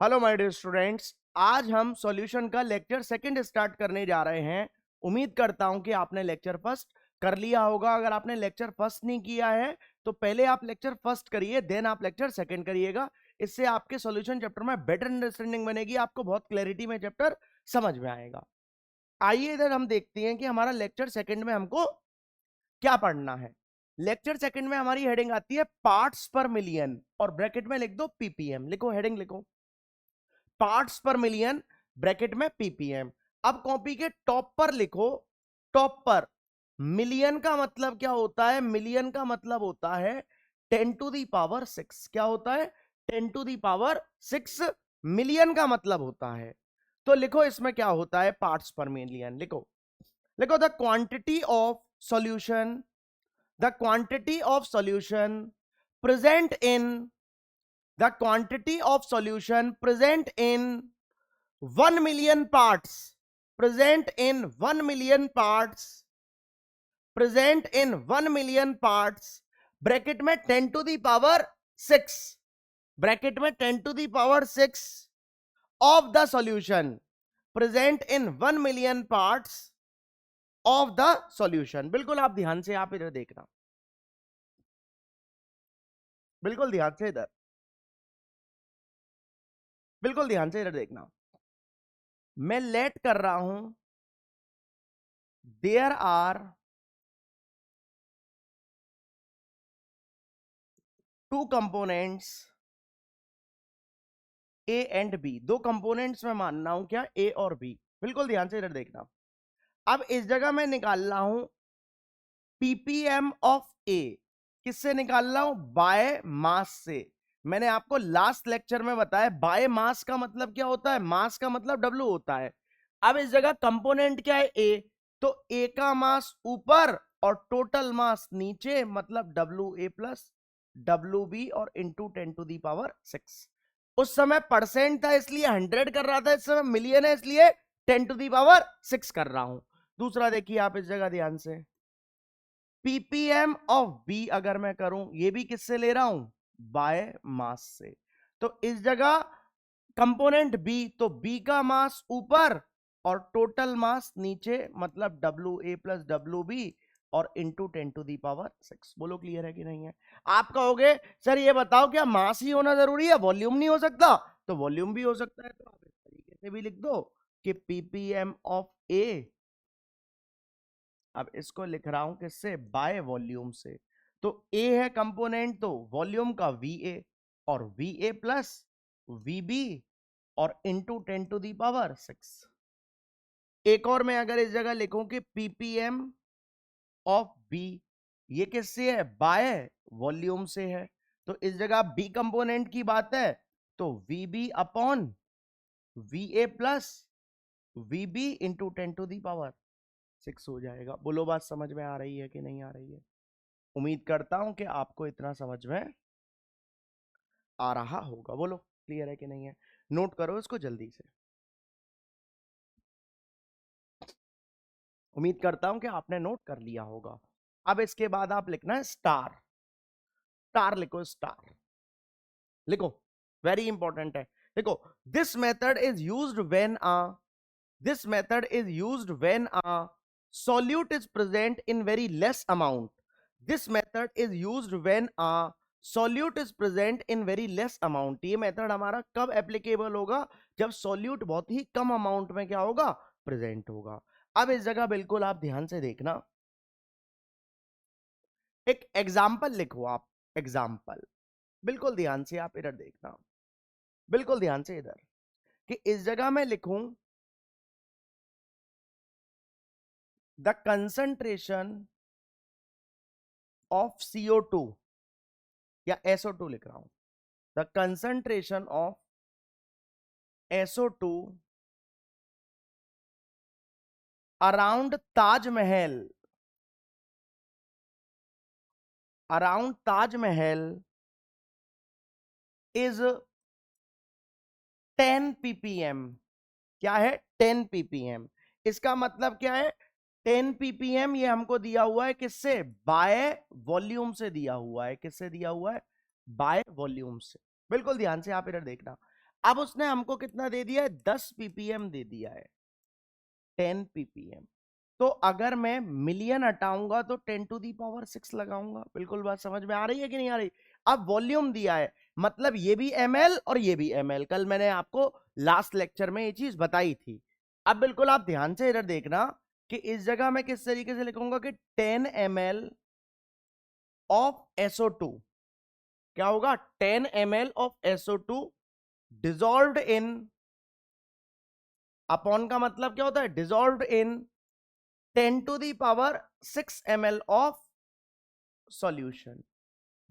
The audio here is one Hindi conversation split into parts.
हेलो माय डियर स्टूडेंट्स, आज हम सॉल्यूशन का लेक्चर सेकंड स्टार्ट करने जा रहे हैं। उम्मीद करता हूं कि आपने लेक्चर फर्स्ट कर लिया होगा। अगर आपने लेक्चर फर्स्ट नहीं किया है तो पहले आप लेक्चर फर्स्ट करिए, देन आप लेक्चर सेकंड करिएगा। इससे आपके सॉल्यूशन चैप्टर में बेटर अंडरस्टैंडिंग बनेगी, आपको बहुत क्लैरिटी में चैप्टर समझ में आएगा। आइए इधर हम देखते हैं कि हमारा लेक्चर सेकंड में हमको क्या पढ़ना है। लेक्चर सेकंड में हमारी हेडिंग आती है पार्ट्स पर मिलियन, और ब्रैकेट में लिख दो पीपीएम। लिखो, हेडिंग लिखो पार्ट्स पर मिलियन, ब्रैकेट में पीपीएम। अब कॉपी के टॉप पर लिखो, टॉप पर मिलियन का मतलब क्या होता है? मिलियन का मतलब होता है 10⁶। क्या होता है? 10⁶। मिलियन का मतलब होता है। तो लिखो इसमें क्या होता है पार्ट्स पर मिलियन। लिखो, लिखो the quantity of solution, the quantity of solution present in, the quantity of solution present in 1 million parts, present in 1 million parts, present in 1 million parts, bracket में 10⁶, ब्रैकेट में 10⁶ of the solution present in 1 million parts of the solution। बिल्कुल आप ध्यान से आप इधर देखना, बिल्कुल ध्यान से इधर, बिल्कुल ध्यान से इधर देखना। मैं लेट कर रहा हूं there are two components A and B. दो कंपोनेंट्स में मान रहा हूं क्या? ए और बी। बिल्कुल ध्यान से इधर देखना। अब इस जगह मैं निकाल रहा हूं पीपीएम ऑफ ए। किससे निकाल रहा हूं? बाय मास से। मैंने आपको लास्ट लेक्चर में बताया बाय मास का मतलब क्या होता है। मास का मतलब डब्ल्यू होता है। अब इस जगह कंपोनेंट क्या है? ए। तो ए का मास ऊपर और टोटल मास नीचे, मतलब W A plus W B और इंटू 10⁶। उस समय परसेंट था इसलिए 100 कर रहा था, इस समय मिलियन है इसलिए 10⁶ कर रहा हूं। दूसरा देखिए आप इस जगह ध्यान से, पीपीएम ऑफ बी अगर मैं करूं, ये भी किससे ले रहा हूं? बाय मास से। तो इस जगह कंपोनेंट बी, तो बी का मास ऊपर और टोटल मास नीचे, मतलब W A plus W B और इंटू 10⁶। बोलो क्लियर है कि नहीं है? आप कहोगे सर ये बताओ क्या मास ही होना जरूरी है, वॉल्यूम नहीं हो सकता? तो वॉल्यूम भी हो सकता है। तो आप इस तरीके से भी लिख दो कि पीपीएम ऑफ ए, अब इसको लिख रहा हूं किससे? बाय वॉल्यूम से। तो ए है कंपोनेंट, तो वॉल्यूम का वी ए और V A plus V B और इंटू 10⁶। एक और मैं अगर इस जगह लिखूं कि पीपीएम ऑफ बी, ये किससे है? बाय वॉल्यूम से है। तो इस जगह बी कंपोनेंट की बात है, तो V B upon V A plus V B into 10⁶ हो जाएगा। बोलो बात समझ में आ रही है कि नहीं आ रही है? उम्मीद करता हूं कि आपको इतना समझ में आ रहा होगा। बोलो क्लियर है कि नहीं है? नोट करो इसको जल्दी से। उम्मीद करता हूं कि आपने नोट कर लिया होगा। अब इसके बाद आप लिखना है स्टार। स्टार लिखो, स्टार लिखो, वेरी इंपॉर्टेंट है। देखो, this method is used when a, this method is used when a solute is present in very less amount. This method is used when a solute is present in very less amount. ये मेथड हमारा कब एप्लीकेबल होगा? जब सॉल्यूट बहुत ही कम अमाउंट में क्या होगा? प्रेजेंट होगा। अब इस जगह बिल्कुल आप ध्यान से देखना, एक एग्जाम्पल लिखो आप। एग्जाम्पल, बिल्कुल ध्यान से आप इधर देखना, बिल्कुल ध्यान से इधर, कि इस जगह मैं लिखूं द कंसंट्रेशन ऑफ CO2 या SO2 लिख रहा हूं, the concentration of SO2 around Taj Mahal, around Taj Mahal is 10 ppm। क्या है? 10 ppm। इसका मतलब क्या है? 10 ppm ये हमको दिया हुआ है किससे? बाय वॉल्यूम से दिया हुआ है। किससे दिया हुआ है? बाय वॉल्यूम से। बिल्कुल ध्यान से आप इधर देखना। अब उसने हमको कितना दे दिया है, 10 ppm दे दिया है, 10 ppm। तो अगर मैं मिलियन हटाऊंगा तो 10⁶ लगाऊंगा। बिल्कुल बात समझ में आ रही है कि नहीं आ रही? अब वॉल्यूम दिया है, मतलब ये भी ml और ये भी ml, कल मैंने आपको लास्ट लेक्चर में ये चीज बताई थी। अब बिल्कुल आप ध्यान से इधर देखना कि इस जगह मैं किस तरीके से लिखूंगा कि 10 ml ऑफ SO2, क्या होगा, 10 ml of SO2 dissolved in, upon का मतलब क्या होता है, dissolved in 10⁶ ml of solution,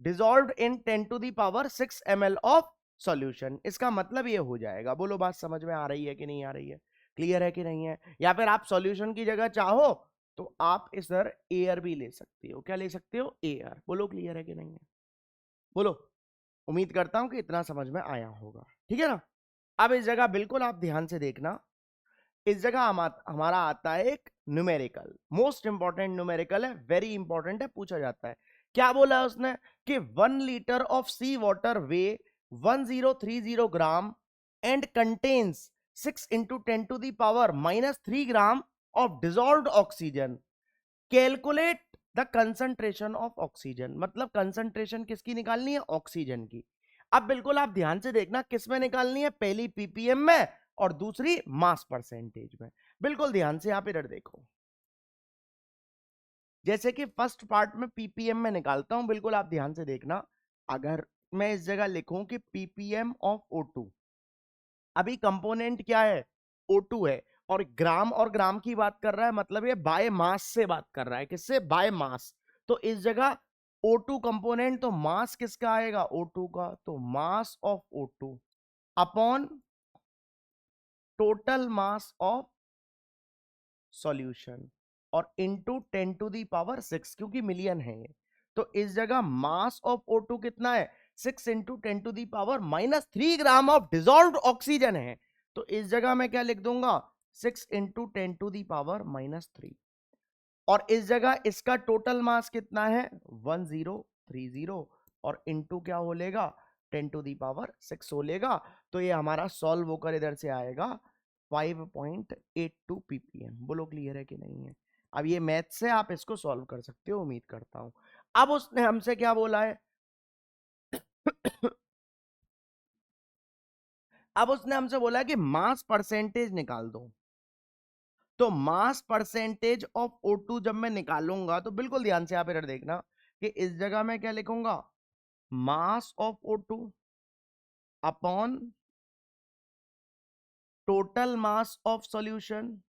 dissolved in 10⁶ ml of solution. इसका मतलब ये हो जाएगा, बोलो बात समझ में आ रही है कि नहीं आ रही है, क्लियर है कि नहीं है? या फिर आप सॉल्यूशन की जगह चाहो तो आप इधर एयर भी ले सकते हो, क्या ले सकते हो, एयर। बोलो क्लियर है कि नहीं है, बोलो। उम्मीद करता हूं कि इतना समझ में आया होगा, ठीक है ना। अब इस जगह बिल्कुल आप ध्यान से देखना, इस जगह हमारा आता है एक न्यूमेरिकल, मोस्ट इंपॉर्टेंट न्यूमेरिकल है, वेरी इंपॉर्टेंट है, पूछा जाता है। क्या बोला है उसने कि 1 litre of sea water weighs 1030 gram and contains 6 into 10⁻³ gram of dissolved oxygen, calculate the concentration of oxygen. मतलब कंसंट्रेशन किसकी निकालनी है, ऑक्सीजन की। अब बिल्कुल आप ध्यान से देखना किस में निकालनी है, पहली ppm में और दूसरी मास परसेंटेज में। बिल्कुल ध्यान से आप इधर देखो, जैसे कि फर्स्ट पार्ट में ppm में निकालता हूं, बिल्कुल आप ध्यान से देखना। अगर मैं इस जगह लिखूं कि ppm ऑफ O2, अभी कंपोनेंट क्या है, O2 है, और ग्राम की बात कर रहा है, मतलब ये बाय मास से बात कर रहा है, किससे, बाय मास। तो इस जगह O2 कंपोनेंट, तो मास किसका आएगा, O2 का, तो mass of O2 upon total mass of solution और इनटू 10⁶, क्योंकि मिलियन है ये। तो इस जगह मास ऑफ O2 कितना है, 6 into 10⁻³ gram of dissolved oxygen है। तो इस जगह मैं क्या लिख दूंगा, 6 इंटू 10⁻³ और इस जगह इसका टोटल मास कितना है, 1030 और इनटू क्या हो लेगा, 10⁶ हो लेगा। तो ये हमारा सॉल्व होकर इधर से आएगा 5.82 ppm। बोलो क्लियर है कि नहीं है? अब ये मैथ से आप इसको सॉल्व कर सकते हो, उम्मीद करता हूं। अब उसने हमसे क्या बोला है अब उसने हमसे बोला है कि मास परसेंटेज निकाल दो। तो मास परसेंटेज ऑफ O2 जब मैं निकालूंगा तो बिल्कुल ध्यान से आप इधर देखना कि इस जगह मैं क्या लिखूंगा, mass of O2 upon total mass of solution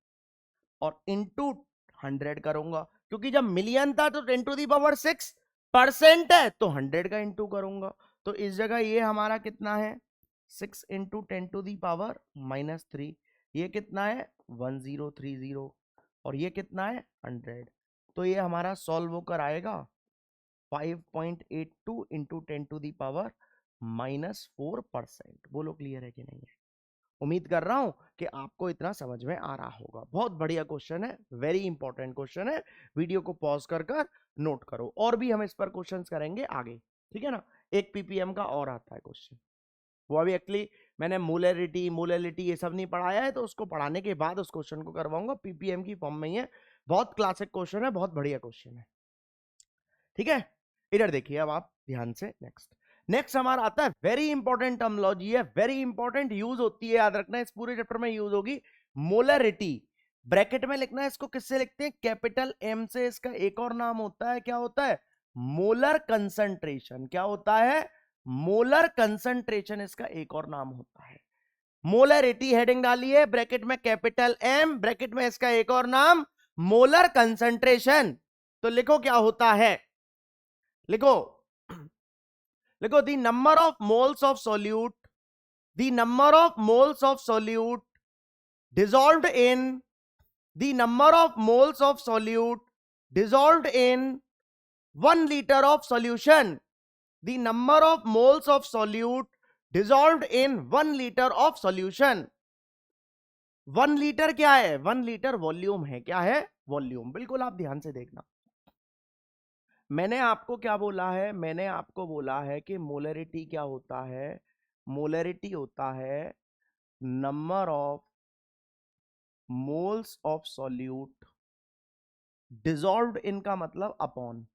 और इनटू 100 करूंगा, क्योंकि जब मिलियन था तो 10⁶% है, तो 100 का इंटू करूंगा। तो इस जगह ये हमारा कितना है, 6 इंटू 10⁻³ ये कितना है, 1030 और ये कितना है, 100। तो ये हमारा सॉल्व होकर आएगा 5.82 इंटू 10⁻⁻4%। बोलो क्लियर है कि नहीं है? उम्मीद कर रहा हूं कि आपको इतना समझ में आ रहा होगा। बहुत बढ़िया क्वेश्चन है, वेरी इंपॉर्टेंट क्वेश्चन है। वीडियो को पॉज कर कर नोट करो, और भी हम इस पर क्वेश्चंस करेंगे आगे, ठीक है ना। एक ppm का और आता है क्वेश्चन, वो अभी एक्चुअली मैंने मोलैरिटी ये सब नहीं पढ़ाया है, तो उसको पढ़ाने के बाद उस क्वेश्चन को करवाऊंगा, ppm की फॉर्म में ही है। बहुत क्लासिक क्वेश्चन है, बहुत बढ़िया क्वेश्चन है, ठीक है। इधर देखिए अब आप ध्यान से, नेक्स्ट हमारा आता है, वेरी इंपॉर्टेंट टर्मिनोलॉजी है, वेरी इंपॉर्टेंट यूज होती है, याद रखना, इस पूरे चैप्टर में यूज होगी, मोलरिटी। ब्रैकेट में लिखना है इसको, किससे लिखते हैं, कैपिटल M से। इसका एक और नाम होता है, क्या होता है, मोलर कंसंट्रेशन। क्या होता है, मोलर कंसंट्रेशन, इसका एक और नाम होता है। मोलरिटी हेडिंग डालिए, ब्रैकेट में कैपिटल M, ब्रैकेट में इसका एक और नाम मोलर कंसंट्रेशन। तो लिखो क्या होता है, लिखो लिखो, the number of moles of solute, the number of moles of solute dissolved in, the number of moles of solute dissolved in 1 liter of solution, the number of moles of solute dissolved in 1 liter of solution। 1 litre क्या है, 1 लीटर वॉल्यूम है, क्या है, वॉल्यूम। बिल्कुल आप ध्यान से देखना, मैंने आपको क्या बोला है, मैंने आपको बोला है कि मोलरिटी क्या होता है, मोलरिटी होता है number of moles of solute dissolved इन का मतलब अपॉन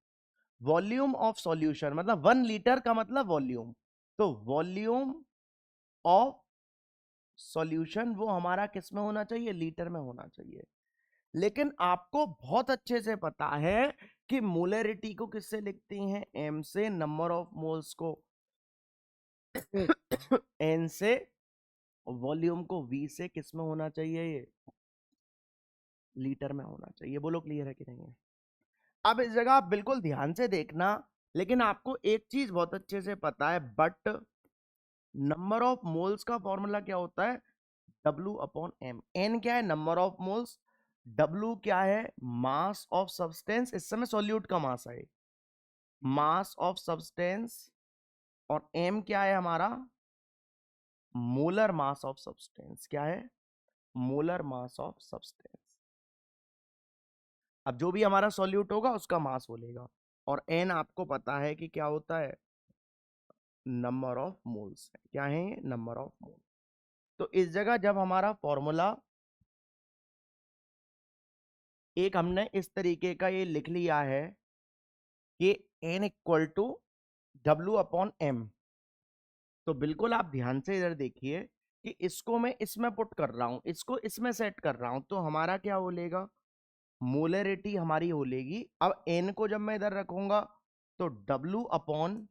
वॉल्यूम ऑफ सॉल्यूशन, मतलब 1 लीटर का मतलब वॉल्यूम, तो वॉल्यूम ऑफ सॉल्यूशन वो हमारा किस में होना चाहिए, लीटर में होना चाहिए। लेकिन आपको बहुत अच्छे से पता है कि मोलरिटी को किससे लिखते हैं, एम से, नंबर ऑफ मोल्स को एन से, वॉल्यूम को वी से, किस में होना चाहिए, ये लीटर में होना चाहिए। बोलो क्लियर है कि नहीं है। अब इस जगह आप बिल्कुल ध्यान से देखना, लेकिन आपको एक चीज बहुत अच्छे से पता है, बट नंबर ऑफ मोल्स का फॉर्मूला क्या होता है, W अपॉन एम। एन क्या है, नंबर ऑफ मोल्स, W क्या है, मास ऑफ सब्सटेंस, इस समय सॉल्यूट का मास है, मास ऑफ सब्सटेंस, और एम क्या है हमारा, मोलर मास ऑफ सब्सटेंस। क्या है, मोलर मास ऑफ सब्सटेंस। अब जो भी हमारा सॉल्यूट होगा उसका मास बोलेगा, और एन आपको पता है कि क्या होता है, नंबर ऑफ मोल्स है। क्या है, नंबर ऑफ मोल। तो इस जगह जब हमारा फॉर्मूला एक हमने इस तरीके का ये लिख लिया है कि N equal to W upon M, तो बिल्कुल आप ध्यान से इधर देखिए कि इसको मैं इसमें पुट कर रहा हूं, इसको इसमें सेट कर रहा हूं, तो हमारा क्या बोलेगा, मोलरिटी हमारी हो लेगी। अब एन को जब मैं इधर रखूंगा तो W upon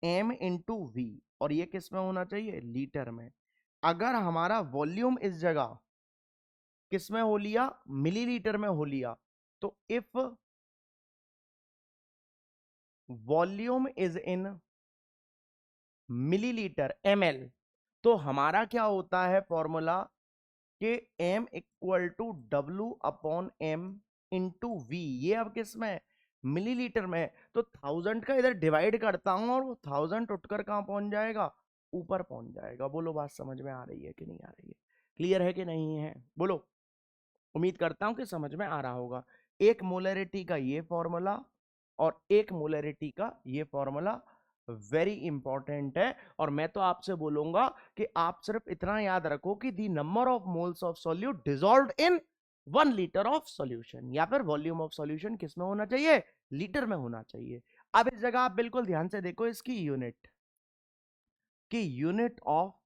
M into V, और ये किस में होना चाहिए, लीटर में। अगर हमारा वॉल्यूम इस जगह किस में हो लिया, मिलीलीटर में हो लिया, तो if volume is in millilitre ml, तो हमारा क्या होता है फॉर्मूला कि m equal to W upon M into V. ये अब किस में, मिलीलीटर में, तो 1000 का इधर डिवाइड करता हूं और वो 1000 उठकर कहां पहुंच जाएगा, ऊपर पहुंच जाएगा। बोलो बात समझ में आ रही है कि नहीं आ रही है, क्लियर है कि नहीं है, बोलो। उम्मीद करता हूं कि समझ में आ रहा होगा। एक मोलरिटी का ये फॉर्मूला और एक मोलरिटी का ये फॉर्मूला वेरी इंपॉर्टेंट है, और मैं तो आपसे बोलूंगा कि आप सिर्फ इतना याद रखो कि the number of moles of solute dissolved in 1 litre of solution, या फिर वॉल्यूम ऑफ सॉल्यूशन किस में होना चाहिए, लीटर में होना चाहिए। अब इस जगह आप बिल्कुल ध्यान से देखो इसकी यूनिट, कि यूनिट ऑफ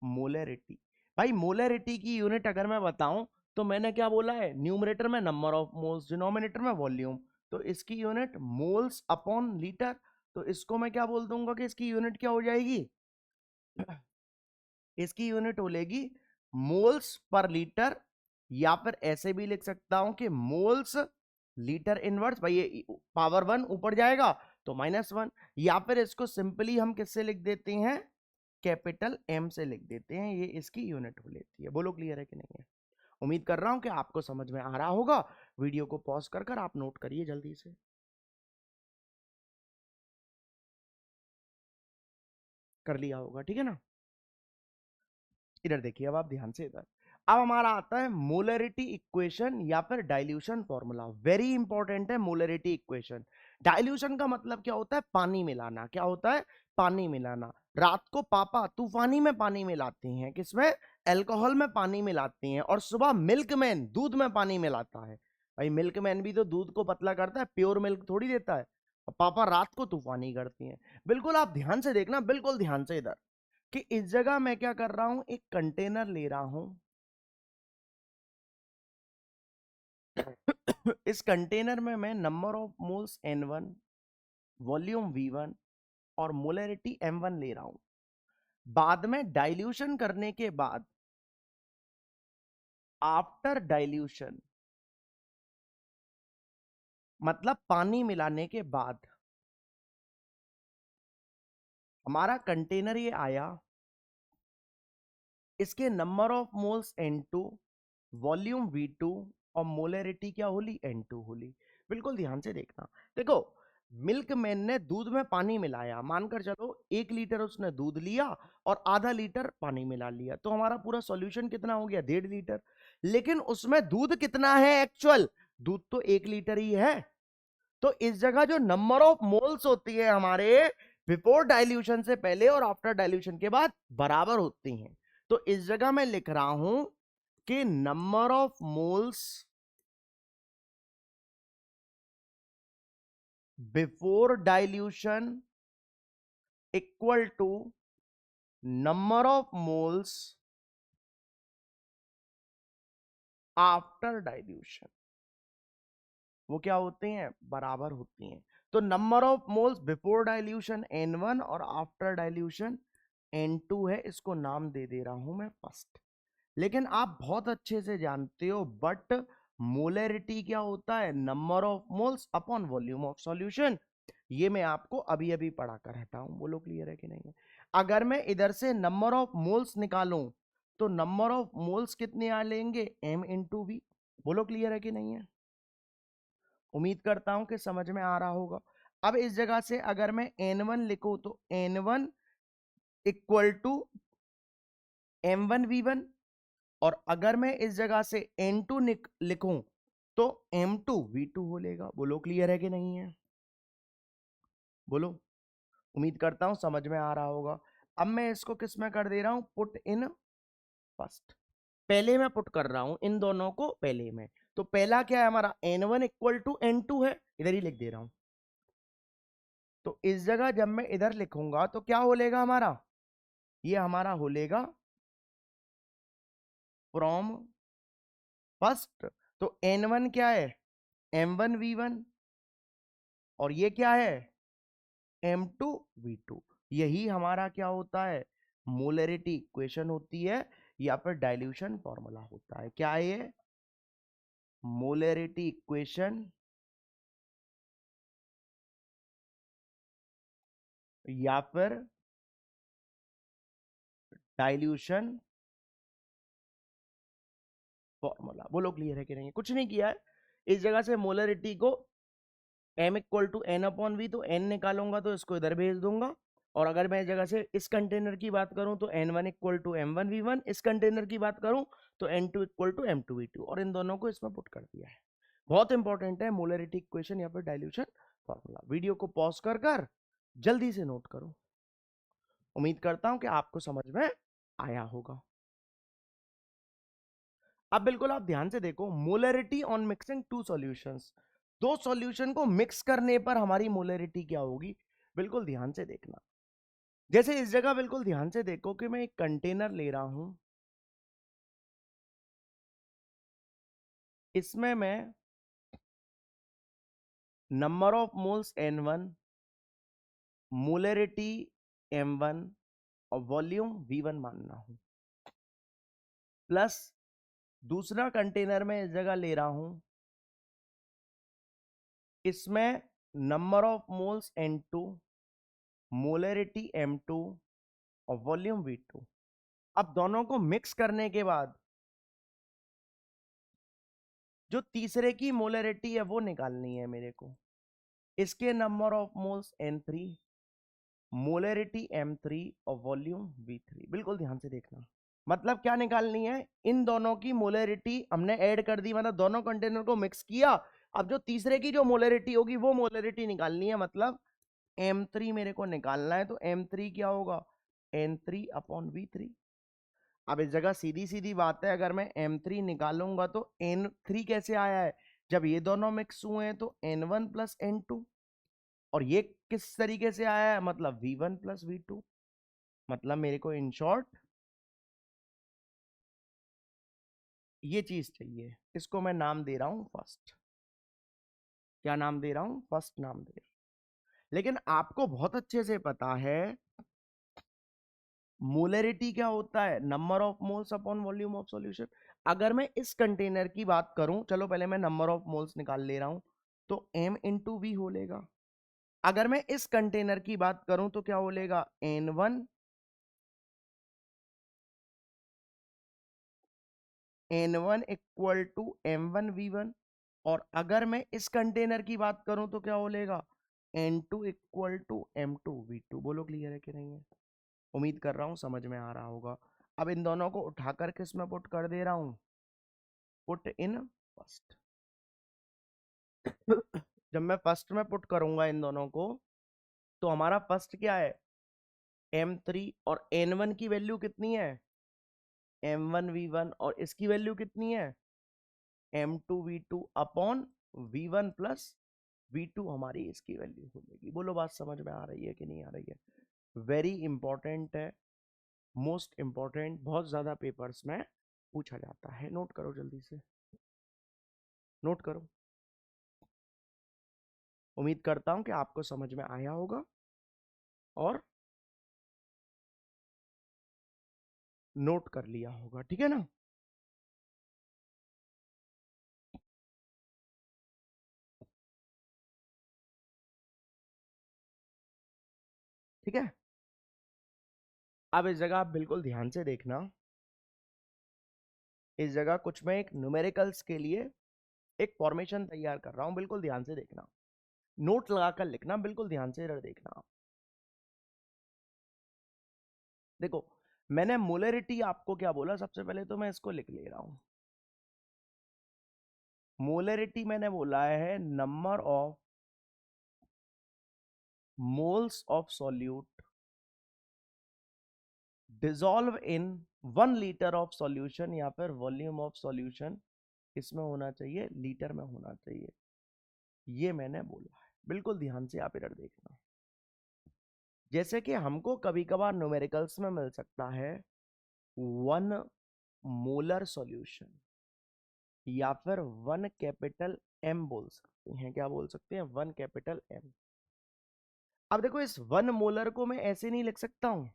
मोलरिटी। भाई मोलरिटी की यूनिट अगर मैं बताऊं तो मैंने क्या बोला है, न्यूमरेटर में नंबर ऑफ मोल्स, डिनोमिनेटर में वॉल्यूम, तो इसकी यूनिट मोल्स अपॉन लीटर। तो इसको मैं क्या बोल दूंगा कि इसकी यूनिट क्या हो जाएगी, इसकी यूनिट हो लेगी मोल्स पर लीटर, या फिर ऐसे भी लिख सकता हूं कि मोल्स लीटर इनवर्स। भाई ये पावर 1 ऊपर जाएगा तो -1, या फिर इसको सिंपली हम किससे लिख देते हैं, कैपिटल एम से लिख देते हैं, ये इसकी यूनिट हो लेती है। बोलो क्लियर है कि नहीं है। उम्मीद कर रहा हूं कि आपको समझ में आ रहा होगा। वीडियो को पॉज कर कर आप नोट करिए जल्दी से, कर लिया होगा, ठीक है ना। इधर देखिए, अब आप ध्यान से इधर, अब हमारा आता है मोलरिटी इक्वेशन या फिर डाइल्यूशन फॉर्मूला। वेरी इंपॉर्टेंट है मोलरिटी इक्वेशन। डाइल्यूशन का मतलब क्या होता है, पानी मिलाना। क्या होता है, पानी मिलाना। रात को पापा तूफानी में पानी मिलाते हैं, किसमें, अल्कोहल में पानी मिलाते हैं, और सुबह मिल्कमैन दूध में पानी मिलाता है। भाई मिल्कमैन भी तो दूध को पतला करता है, प्योर मिल्क थोड़ी देता है। और पापा रात को तूफानी करती हैं। बिल्कुल आप ध्यान से देखना, बिल्कुल ध्यान से इधर, कि इस जगह मैं क्या कर रहा हूं, एक कंटेनर ले रहा हूं इस कंटेनर में मैं number of moles N1, volume V1 और मोलरिटी M1 ले रहा हूं। बाद में डाइल्यूशन करने के बाद, आफ्टर डाइल्यूशन मतलब पानी मिलाने के बाद, हमारा कंटेनर ये आया, इसके number of moles N2, volume V2 और मोलरिटी क्या होली, N2 होली। बिल्कुल ध्यान से देखना। देखो मिल्कमैन ने दूध में पानी मिलाया, मानकर चलो 1 लीटर उसने दूध लिया और आधा लीटर पानी मिला लिया, तो हमारा पूरा सॉल्यूशन कितना हो गया, 1.5 लीटर। लेकिन उसमें दूध कितना है एक्चुअल, दूध तो 1 लीटर ही है। तो इस जगह जो नंबर ऑफ मोल्स होती है हमारे बिफोर डाइल्यूशन से पहले और आफ्टर डाइल्यूशन के बाद बराबर होती हैं। तो इस जगह मैं लिख रहा हूं कि number of moles before dilution equal to number of moles after dilution. वो क्या होते हैं, बराबर होती हैं। तो number of moles before dilution N1 और आफ्टर डाइल्यूशन N2 है, इसको नाम दे दे रहा हूं मैं फर्स्ट। लेकिन आप बहुत अच्छे से जानते हो बट मोलरिटी क्या होता है, number of moles upon volume of solution. ये मैं आपको अभी अभी पढ़ा कर हटा हूं, बोलो क्लियर है कि नहीं है। अगर मैं इधर से नंबर ऑफ मोल्स निकालूं तो नंबर ऑफ मोल्स कितने आ लेंगे, M × V। बोलो क्लियर है कि नहीं है। उम्मीद करता हूं कि समझ में आ रहा होगा। अब इस जगह से अगर मैं N1 लिखूं तो N1 इक्वल टू M1V1, और अगर मैं इस जगह से N2 लिखूं तो M2V2 हो लेगा। बोलो क्लियर है कि नहीं है, बोलो। उम्मीद करता हूं समझ में आ रहा होगा। अब मैं इसको किस में कर दे रहा हूं, पुट इन फर्स्ट। पहले मैं पुट कर रहा हूं इन दोनों को पहले में। तो पहला क्या है हमारा, N1 इक्वल टू N2 है, इधर ही लिख दे रहा हूं। तो इस जगह जब मैं इधर लिखूंगा तो क्या हो लेगा हमारा, ये हमारा हो लेगा फ्रॉम फर्स्ट। तो N1 क्या है, M1V1, और ये क्या है, M2V2। यही हमारा क्या होता है, मोलरिटी इक्वेशन होती है, या फिर डाइल्यूशन फॉर्मूला होता है। क्या है ये, मोलरिटी इक्वेशन या फिर डाइल्यूशन फॉर्मूला। बोलो क्लियर है कि नहीं है। कुछ नहीं किया है, इस जगह से मोलरिटी को M इक्वल टू N/V, तो N निकालूंगा तो इसको इधर भेज दूंगा। और अगर मैं इस जगह से इस कंटेनर की बात करूं तो N1 इक्वल टू M1V1, इस कंटेनर की बात करूं तो N2 इक्वल टू M2V2, और इन दोनों को इसमें पुट कर दिया है। बहुत इंपॉर्टेंट है मोलरिटी इक्वेशन या फिर डाइल्यूशन फॉर्मूला। वीडियो को पॉज कर कर जल्दी से नोट करो। उम्मीद करता हूं कि आपको समझ में आया होगा। अब बिल्कुल आप ध्यान से देखो, molarity on mixing two solutions. दो सॉल्यूशन को मिक्स करने पर हमारी मोलरिटी क्या होगी, बिल्कुल ध्यान से देखना। जैसे इस जगह बिल्कुल ध्यान से देखो कि मैं एक कंटेनर ले रहा हूं, इसमें मैं number of moles N1, molarity M1 और वॉल्यूम V1 मानना हूं, प्लस दूसरा कंटेनर में इस जगह ले रहा हूं, इसमें number of moles N2, molarity M2 और वॉल्यूम V2। अब दोनों को मिक्स करने के बाद जो तीसरे की मोलरिटी है वो निकालनी है मेरे को। इसके number of moles N3, molarity M3 और वॉल्यूम V3। बिल्कुल ध्यान से देखना, मतलब क्या निकालनी है, इन दोनों की मोलरिटी हमने ऐड कर दी, मतलब दोनों कंटेनर को मिक्स किया। अब जो तीसरे की जो मोलरिटी होगी वो मोलरिटी निकालनी है, मतलब M3 मेरे को निकालना है। तो M3 क्या होगा, N3/V3। अब इस जगह सीधी सीधी बात है, अगर मैं M3 निकालूंगा तो N3 कैसे आया है, जब ये दोनों मिक्स हुए हैं तो N1 प्लस N2, और ये किस तरीके से आया है, मतलब V1 प्लस V2। मतलब मेरे को इन शॉर्ट ये चीज चाहिए, इसको मैं नाम दे रहा हूं फर्स्ट। क्या नाम दे रहा हूं, फर्स्ट नाम दे रहा हूं। लेकिन आपको बहुत अच्छे से पता है मोलरिटी क्या होता है, number of moles upon volume of solution. अगर मैं इस कंटेनर की बात करूं, चलो पहले मैं नंबर ऑफ मोल्स निकाल ले रहा हूं, तो M × V हो लेगा। अगर मैं इस कंटेनर की बात करूं तो क्या हो लेगा, N1 इक्वल टू M1V1। और अगर मैं इस कंटेनर की बात करूं तो क्या हो लेगा, N2 इक्वल टू M2V2। बोलो क्लियर है कि नहीं है। उम्मीद कर रहा हूं समझ में आ रहा होगा। अब इन दोनों को उठाकर किस में पुट कर दे रहा हूं, पुट इन फर्स्ट। जब मैं फर्स्ट में पुट करूंगा इन दोनों को, तो हमारा फर्स्ट क्या है, m3, और n1 की वैल्यू कितनी है, m1v1, और इसकी वैल्यू कितनी है, m2v2 upon v1 plus v2 हमारी इसकी वैल्यू हो जाएगी। बोलो बात समझ में आ रही है कि नहीं आ रही है। वेरी इंपॉर्टेंट है, मोस्ट इंपॉर्टेंट, बहुत ज्यादा पेपर्स में पूछा जाता है। नोट करो जल्दी से, नोट करो। उम्मीद करता हूं कि आपको समझ में आया होगा और नोट कर लिया होगा, ठीक है ना। ठीक है, अब इस जगह आप बिल्कुल ध्यान से देखना। इस जगह कुछ मैं एक न्यूमेरिकल्स के लिए एक फॉर्मेशन तैयार कर रहा हूं, बिल्कुल ध्यान से देखना, नोट लगाकर लिखना, बिल्कुल ध्यान से इधर देखना। देखो, मैंने मोलरिटी आपको क्या बोला, सबसे पहले तो मैं इसको लिख ले रहा हूं। मोलरिटी मैंने बोला है number of moles of solute dissolve in 1 litre of solution, या फिर वॉल्यूम ऑफ सॉल्यूशन इसमें होना चाहिए, लीटर में होना चाहिए, ये मैंने बोला है। बिल्कुल ध्यान से आप इधर देखना। जैसे कि हमको कभी कभार न्यूमेरिकल्स में मिल सकता है 1 मोलर सॉल्यूशन, या फिर 1 कैपिटल एम बोल सकते हैं। क्या बोल सकते हैं, 1 कैपिटल एम। अब देखो, इस 1 मोलर को मैं ऐसे नहीं लिख सकता हूं,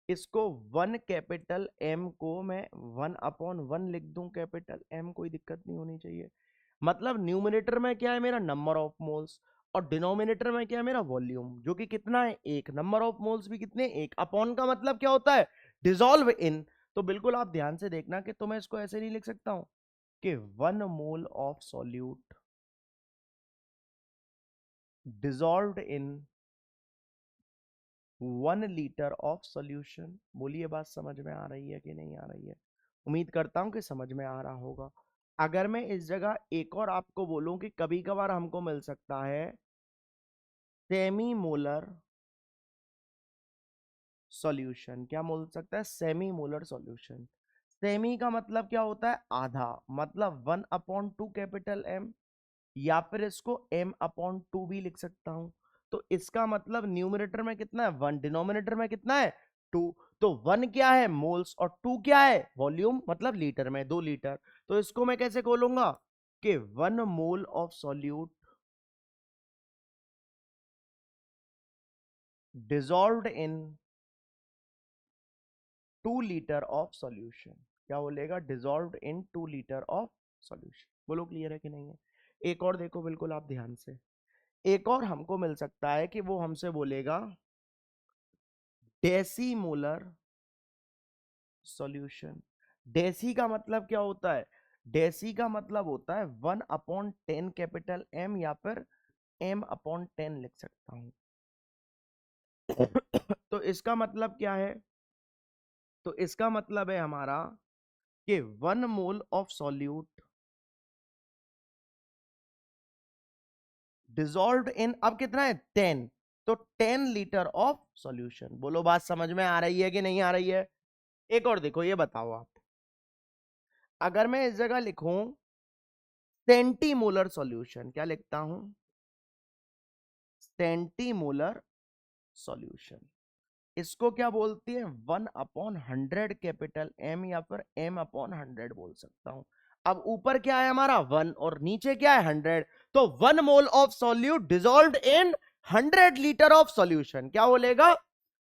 इसको 1 कैपिटल एम को मैं 1/1 लिख दूं कैपिटल एम, कोई दिक्कत नहीं होनी चाहिए। मतलब न्यूमिनेटर में क्या है मेरा, नंबर ऑफ मोल्स, और डिनोमिनेटर में क्या है मेरा, वॉल्यूम, जो कि कितना है, 1। नंबर ऑफ मोल्स भी कितने, 1। अपॉन का मतलब क्या होता है, डिसॉल्व इन। तो बिल्कुल आप ध्यान से देखना कि तो मैं इसको ऐसे नहीं लिख सकता हूं कि 1 mole of solute dissolved in 1 litre of solution. बोलिए बात समझ में आ रही है कि नहीं आ रही है। उम्मीद करता हूं कि समझ में आ रहा होगा। अगर मैं इस जगह एक और आपको बोलूं कि कभी कभार हमको मिल सकता है सेमी मोलर सॉल्यूशन। क्या बोल सकता है, सेमी मोलर सॉल्यूशन। सेमी का मतलब क्या होता है, आधा, मतलब 1/2 कैपिटल एम, या फिर इसको m/2 भी लिख सकता हूं। तो इसका मतलब न्यूमरेटर में कितना है, 1, डिनोमिनेटर में कितना है, 2। तो 1 क्या है, मोल्स, और 2 क्या है, वॉल्यूम, मतलब लीटर में 2 लीटर। तो इसको मैं कैसे खोलूंगा कि 1 mole of solute dissolved in 2 litre of solution. क्या बोलेगा, dissolved in 2 litre of solution. बोलो क्लियर है कि नहीं है। एक और देखो बिल्कुल आप ध्यान से, एक और हमको मिल सकता है कि वो हमसे बोलेगा डेसीमोलर सॉल्यूशन। डेसी का मतलब क्या होता है, डेसी का मतलब होता है 1/10 कैपिटल एम, या फिर m/10 लिख सकता हूं। तो इसका मतलब क्या है, तो इसका मतलब है हमारा कि 1 मोल ऑफ सॉल्यूट डिसॉल्व्ड इन, अब कितना है, 10। तो 10 लीटर ऑफ सॉल्यूशन। बोलो बात समझ में आ रही है कि नहीं आ रही है। एक और देखो, ये बताओ आप, अगर मैं इस जगह लिखूं सेंटीमोलर सॉल्यूशन, क्या लिखता हूं, सेंटीमोलर सॉल्यूशन, इसको क्या बोलती है, 1/100 कैपिटल एम, या फिर m/100 बोल सकता हूं। अब ऊपर क्या है हमारा 1, और नीचे क्या है 100। तो 1 mole of solute dissolved in 100 litre of solution. क्या बोलेगा,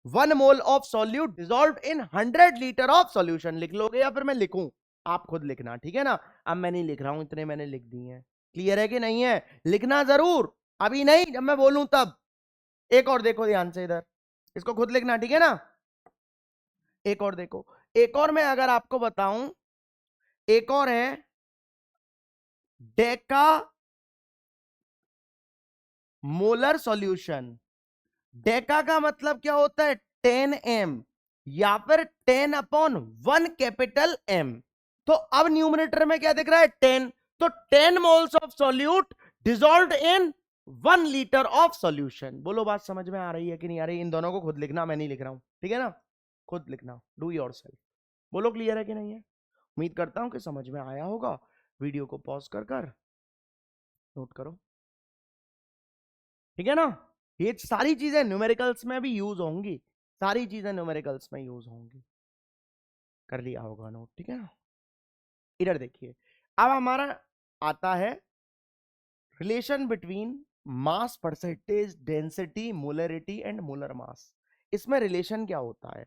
1 mole of solute dissolved in 100 litre of solution. लिख लोगे या फिर मैं लिखूं, आप खुद लिखना, ठीक है ना। अब मैं नहीं लिख रहा हूं, इतने मैंने लिख दिए हैं। क्लियर है कि नहीं है, लिखना जरूर, अभी नहीं, जब मैं बोलूं तब। एक और देखो ध्यान से इधर, इसको खुद लिखना, ठीक है ना। एक और देखो, एक और मैं अगर आपको बताऊं, एक और है डेका मोलर सॉल्यूशन। डेका का मतलब क्या होता है, 10m, या फिर 10/1 कैपिटल एम। तो अब न्यूमरेटर में क्या दिख रहा है, 10। तो 10 moles of solute dissolved in 1 litre of solution. बोलो बात समझ में आ रही है कि नहीं आ रही? इन दोनों को खुद लिखना, मैं नहीं लिख रहा हूं, ठीक है ना? खुद लिखना, डू योरसेल्फ। बोलो क्लियर है कि नहीं है? उम्मीद करता हूं कि समझ में आया होगा। वीडियो को पॉज कर नोट करो, ठीक है ना? ये सारी चीजें न्यूमेरिकल्स में भी यूज होंगी, सारी चीजें न्यूमेरिकल्स में यूज होंगी। कर लिया होगा नोट, ठीक है ना? इधर देखिए, अब हमारा आता है relation between mass percentage, density, molarity and molar mass. इसमें रिलेशन क्या होता है?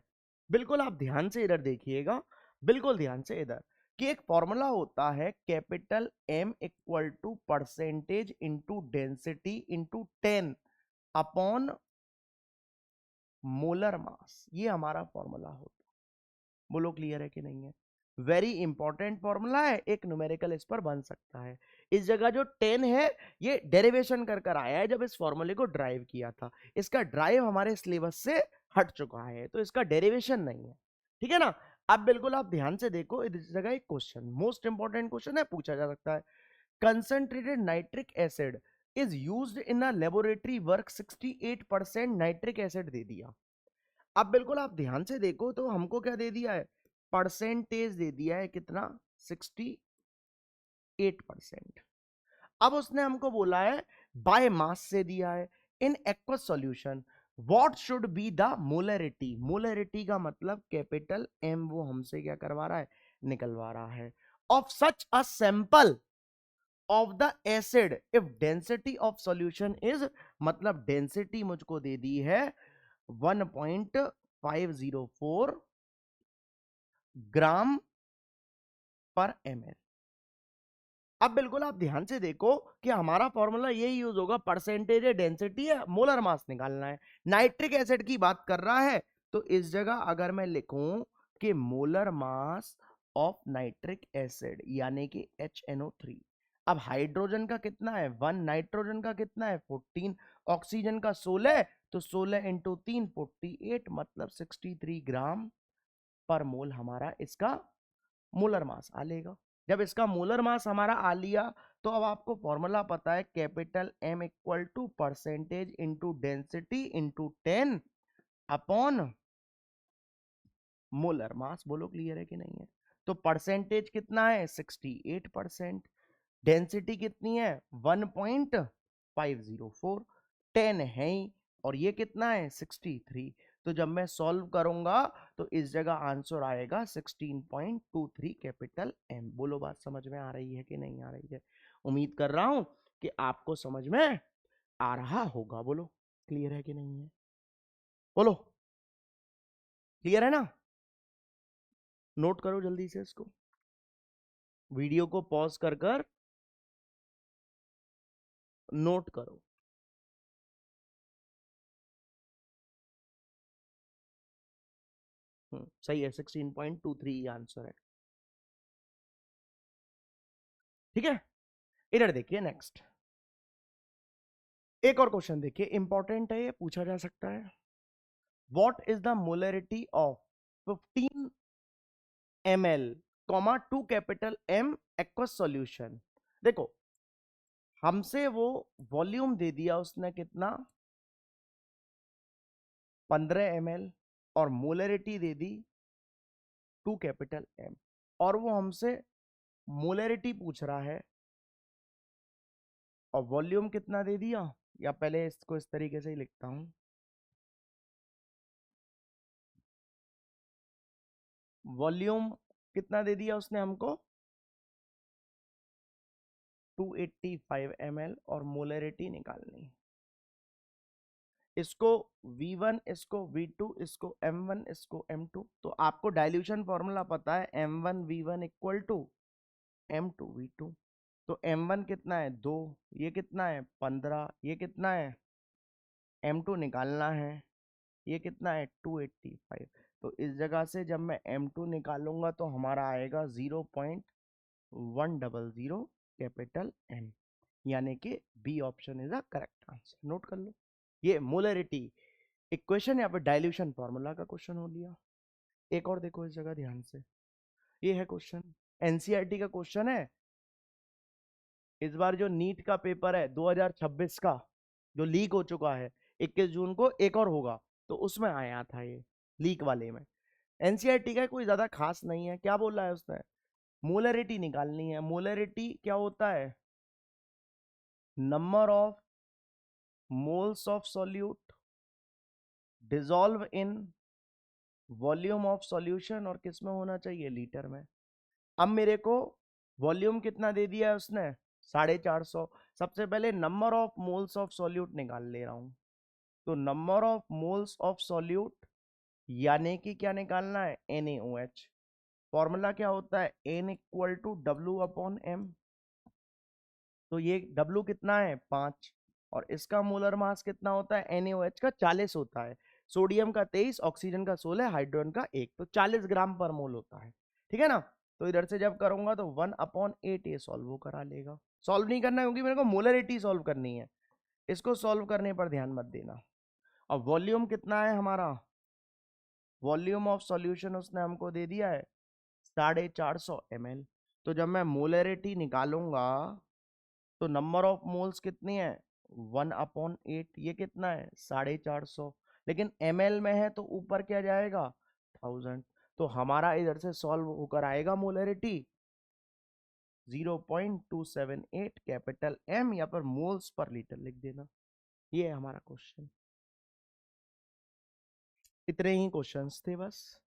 बिल्कुल आप ध्यान से इधर देखिएगा, बिल्कुल ध्यान से इधर, कि एक फॉर्मूला होता है capital M equal to percentage into density into 10 upon molar mass. ये हमारा फॉर्मूला होता है। बोलो क्लियर है कि नहीं है? वेरी इंपॉर्टेंट फॉर्मूला है, एक न्यूमेरिकल इस पर बन सकता है। इस जगह जो 10 है ये डेरिवेशन कर कर आया है जब इस फॉर्मूले को ड्राइव किया था। इसका ड्राइव हमारे सिलेबस से हट चुका है, तो इसका डेरिवेशन नहीं है, ठीक है ना? अब बिल्कुल आप ध्यान से देखो, इस जगह एक क्वेश्चन, मोस्ट इंपॉर्टेंट क्वेश्चन है, पूछा जा सकता है। Concentrated nitric acid is used in a laboratory work, 68% nitric acid दे दिया। अब बिल्कुल आप ध्यान से देखो तो हमको क्या दे दिया है? परसेंटेज दे दिया है, कितना? 68%। अब उसने हमको बोला है बाय मास से दिया है in aqueous solution what should be the molarity. Molarity का मतलब कैपिटल एम वो हमसे क्या करवा रहा है? निकलवा रहा है। Of such a sample of the acid if density of solution is, मतलब डेंसिटी मुझको दे दी है 1.504 ग्राम पर ml। अब बिल्कुल आप ध्यान से देखो कि हमारा फॉर्मूला यही यूज होगा, परसेंटेज है, डेंसिटी है, मोलर मास निकालना है। नाइट्रिक एसिड की बात कर रहा है, तो इस जगह अगर मैं लिखूं कि molar mass of nitric acid यानी कि HNO3। अब हाइड्रोजन का कितना है? 1, नाइट्रोजन का कितना है? 14, ऑक्सीजन का 16, तो 16 इंटू 3 48, मतलब 63 ग्राम पर मोल हमारा इसका मोलर मास आ लेगा। जब इसका मोलर मास हमारा आ लिया, तो अब आपको फॉर्मूला पता है capital M equal to percentage into density into 10 upon molar mass. बोलो क्लियर है कि नहीं है? तो परसेंटेज कितना है? 68%। डेंसिटी कितनी है? 1.504। 10 है ही, और ये कितना है? 63। तो जब मैं सॉल्व करूंगा तो इस जगह आंसर आएगा 16.23 कैपिटल एम। बोलो बात समझ में आ रही है कि नहीं आ रही है? उम्मीद कर रहा हूं कि आपको समझ में आ रहा होगा। बोलो क्लियर है कि नहीं है? बोलो क्लियर है ना? नोट करो जल्दी से इसको, वीडियो को पॉज कर कर नोट करो। सही है, 16.23 आंसर है, ठीक है? इधर देखिए नेक्स्ट, एक और क्वेश्चन देखिए, इंपॉर्टेंट है, ये पूछा जा सकता है। What is the molarity of 15 ml, 2 capital M aqueous solution. देखो हमसे वो वॉल्यूम दे दिया उसने, कितना? 15 ml, और मोलरिटी दे दी 2 कैपिटल एम, और वो हमसे मोलरिटी पूछ रहा है और वॉल्यूम कितना दे दिया। या पहले इसको इस तरीके से ही लिखता हूं, वॉल्यूम कितना दे दिया उसने हमको? 285 ml, और मोलरिटी निकालनी। इसको V1, इसको V2, इसको M1, इसको M2। तो आपको डाइल्यूशन फॉर्मूला पता है, M1 V1 equal to M2 V2। तो M1 कितना है? 2, ये कितना है? 15, ये कितना है? M2 निकालना है, ये कितना है? 285। तो इस जगह से जब मैं M2 निकालूंगा तो हमारा आएगा 0.100 कैपिटल M, यानी कि B option is the correct answer. Note कर लो, ये मोलरिटी इक्वेशन या फिर डाइल्यूशन फॉर्मूला का क्वेश्चन हो लिया। एक और देखो इस जगह ध्यान से, ये है क्वेश्चन, एनसीईआरटी का क्वेश्चन है, इस बार जो नीट का पेपर है 2026 का जो लीक हो चुका है, 21 जून को एक और होगा, तो उसमें आया था ये लीक वाले में। एनसीईआरटी का कोई ज्यादा खास नहीं है। क्या बोल रहा है उसने, मोलरिटी निकालनी है। मोलरिटी क्या होता है, number of moles of solute dissolve in volume of solution, और किस में होना चाहिए, लीटर में। अब मेरे को वॉल्यूम कितना दे दिया है उसने, 450। सबसे पहले number of moles of solute निकाल ले रहा हूं। तो number of moles of solute यानी कि क्या निकालना है, NaOH। फॉर्मूला क्या होता है, N इक्वल टू W/M। तो ये W कितना है, 5, और इसका मोलर मास कितना होता है, NaOH का 40 होता है, सोडियम का 23, ऑक्सीजन का 16, हाइड्रोजन का 1, तो 40 ग्राम पर मोल होता है। ठीक है ना। तो इधर से जब करूंगा तो 1/8 ये सॉल्व वो करा लेगा। सॉल्व नहीं करना क्योंकि मेरे को मोलरिटी सॉल्व करनी है, इसको सॉल्व करने पर ध्यान मत देना। अब वॉल्यूम कितना है हमारा, वॉल्यूम ऑफ सॉल्यूशन उसने हमको दे दिया है 450 ml। तो जब मैं मोलरिटी निकालूंगा तो नंबर ऑफ मोल्स कितनी है, 1/8, ये कितना है 450, लेकिन ml में है तो ऊपर क्या जाएगा, 1000। तो हमारा इधर से सॉल्व होकर आएगा मोलरिटी 0.278 कैपिटल M, या पर मोल्स पर लीटर लिख देना। ये है हमारा क्वेश्चन। इतने ही क्वेश्चंस थे बस।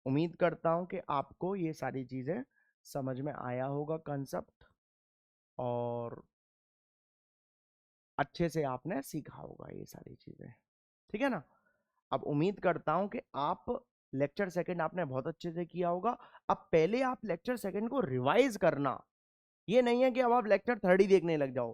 उम्मीद करता हूं कि आपको ये सारी चीजें समझ में आया होगा कंसेप्ट, और अच्छे से आपने सीखा होगा ये सारी चीजें। ठीक है ना। अब उम्मीद करता हूं कि आप लेक्चर सेकंड आपने बहुत अच्छे से किया होगा। अब पहले आप लेक्चर सेकंड को रिवाइज करना, ये नहीं है कि अब आप लेक्चर थर्ड ही देखने लग जाओ।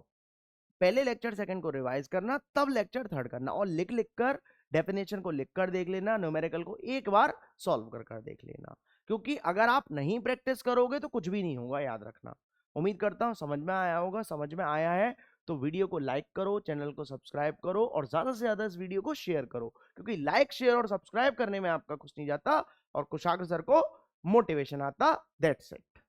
पहले लेक्चर सेकंड को रिवाइज करना, तब लेक्चर थर्ड करना, और लिख लिख कर डेफिनेशन को लिख कर देख लेना, न्यूमेरिकल को एक बार सॉल्व कर कर देख लेना। क्योंकि अगर आप नहीं प्रैक्टिस करोगे तो कुछ भी नहीं होगा, याद रखना। उम्मीद करता हूं समझ में आया होगा। समझ में आया है तो वीडियो को लाइक करो, चैनल को सब्सक्राइब करो, और ज्यादा से ज्यादा इस वीडियो को शेयर करो, क्योंकि लाइक शेयर और सब्सक्राइब करने में आपका कुछ नहीं जाता और कुशाग्र सर को मोटिवेशन आता। That's it.